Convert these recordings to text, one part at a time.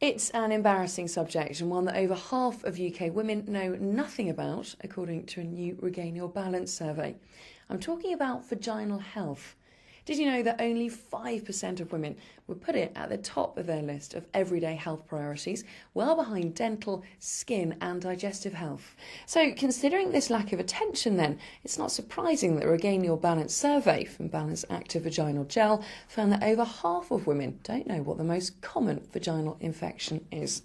It's an embarrassing subject and one that over half of UK women know nothing about, according to a new Regain Your Balance survey. I'm talking about vaginal health. Did you know that only 5% of women would put it at the top of their list of everyday health priorities, well behind dental, skin and digestive health? So considering this lack of attention then, it's not surprising that Regain Your Balance survey from Balance Active Vaginal Gel found that over half of women don't know what the most common vaginal infection is.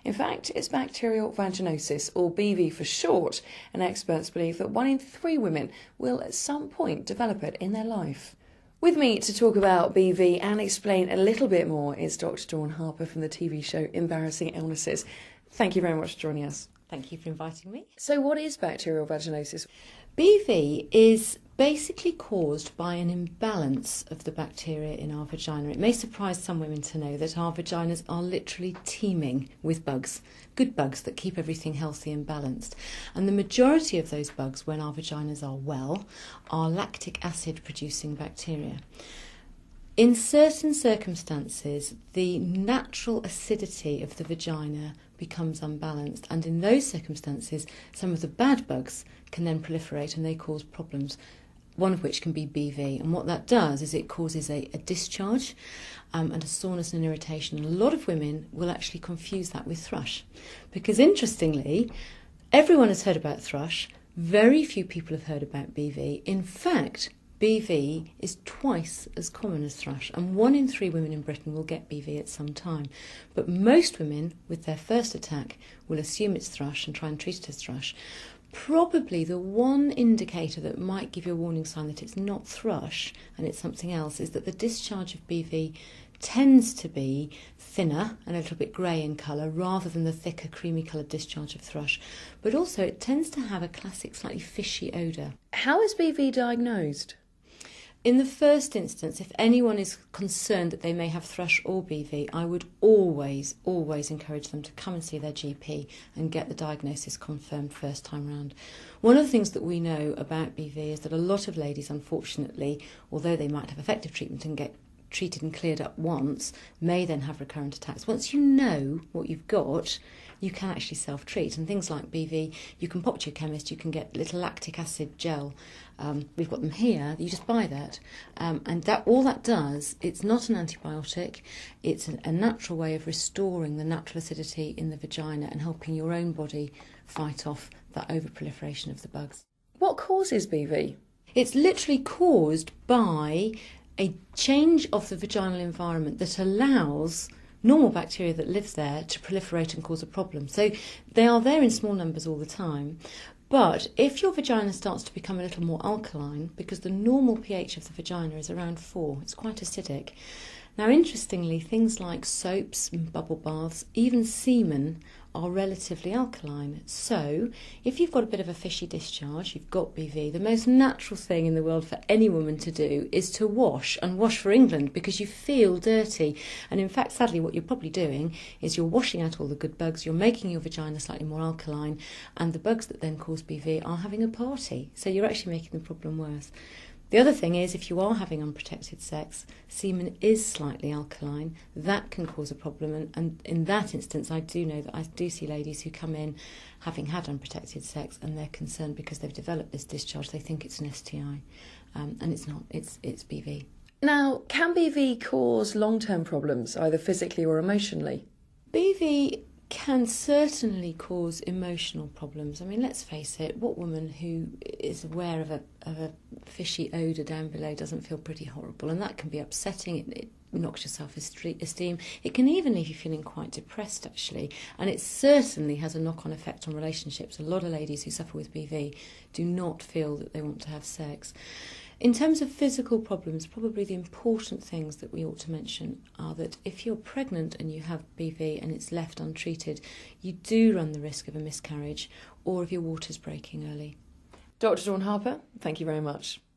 In fact, it's bacterial vaginosis, or BV for short, and experts believe that 1 in 3 women will at some point develop it in their life. With me to talk about BV and explain a little bit more is Dr. Dawn Harper from the TV show Embarrassing Illnesses. Thank you very much for joining us. Thank you for inviting me. So what is bacterial vaginosis? BV is basically caused by an imbalance of the bacteria in our vagina. It may surprise some women to know that our vaginas are literally teeming with bugs, good bugs that keep everything healthy and balanced. And the majority of those bugs, when our vaginas are well, are lactic acid producing bacteria. In certain circumstances, the natural acidity of the vagina becomes unbalanced, and in those circumstances, some of the bad bugs can then proliferate and they cause problems, one of which can be BV. And what that does is it causes a discharge and a soreness and an irritation. And a lot of women will actually confuse that with thrush, because interestingly, everyone has heard about thrush, very few people have heard about BV. In fact, BV is twice as common as thrush, and 1 in 3 women in Britain will get BV at some time. But most women, with their first attack, will assume it's thrush and try and treat it as thrush. Probably the one indicator that might give you a warning sign that it's not thrush and it's something else is that the discharge of BV tends to be thinner and a little bit grey in colour rather than the thicker creamy coloured discharge of thrush. But also it tends to have a classic slightly fishy odour. How is BV diagnosed? In the first instance, if anyone is concerned that they may have thrush or BV, I would always encourage them to come and see their GP and get the diagnosis confirmed first time round. One of the things that we know about BV is that a lot of ladies, unfortunately, although they might have effective treatment and get treated and cleared up once, may then have recurrent attacks. Once you know what you've got, you can actually self-treat. And things like BV, you can pop to your chemist, you can get little lactic acid gel. We've got them here, you just buy that. And that all that does, it's not an antibiotic, it's a natural way of restoring the natural acidity in the vagina and helping your own body fight off that overproliferation of the bugs. What causes BV? It's literally caused by a change of the vaginal environment that allows normal bacteria that lives there to proliferate and cause a problem. So they are there in small numbers all the time. But if your vagina starts to become a little more alkaline, because the normal pH of the vagina is around 4, it's quite acidic. Now, interestingly, things like soaps and bubble baths, even semen, are relatively alkaline. So if you've got a bit of a fishy discharge, you've got BV, the most natural thing in the world for any woman to do is to wash, and wash for England, because you feel dirty. And in fact, sadly, what you're probably doing is you're washing out all the good bugs, you're making your vagina slightly more alkaline, and the bugs that then cause BV are having a party. So you're actually making the problem worse. The other thing is, if you are having unprotected sex, semen is slightly alkaline. That can cause a problem, and in that instance, I do know that I do see ladies who come in having had unprotected sex, and they're concerned because they've developed this discharge. They think it's an STI, and it's not. It's BV. Now, can BV cause long-term problems, either physically or emotionally? BV can certainly cause emotional problems. I mean, let's face it, what woman who is aware of a fishy odour down below doesn't feel pretty horrible? And that can be upsetting. It knocks your self-esteem. It can even leave you feeling quite depressed, actually. And it certainly has a knock-on effect on relationships. A lot of ladies who suffer with BV do not feel that they want to have sex. In terms of physical problems, probably the important things that we ought to mention are that if you're pregnant and you have BV and it's left untreated, you do run the risk of a miscarriage or of your waters breaking early. Dr. Dawn Harper, thank you very much.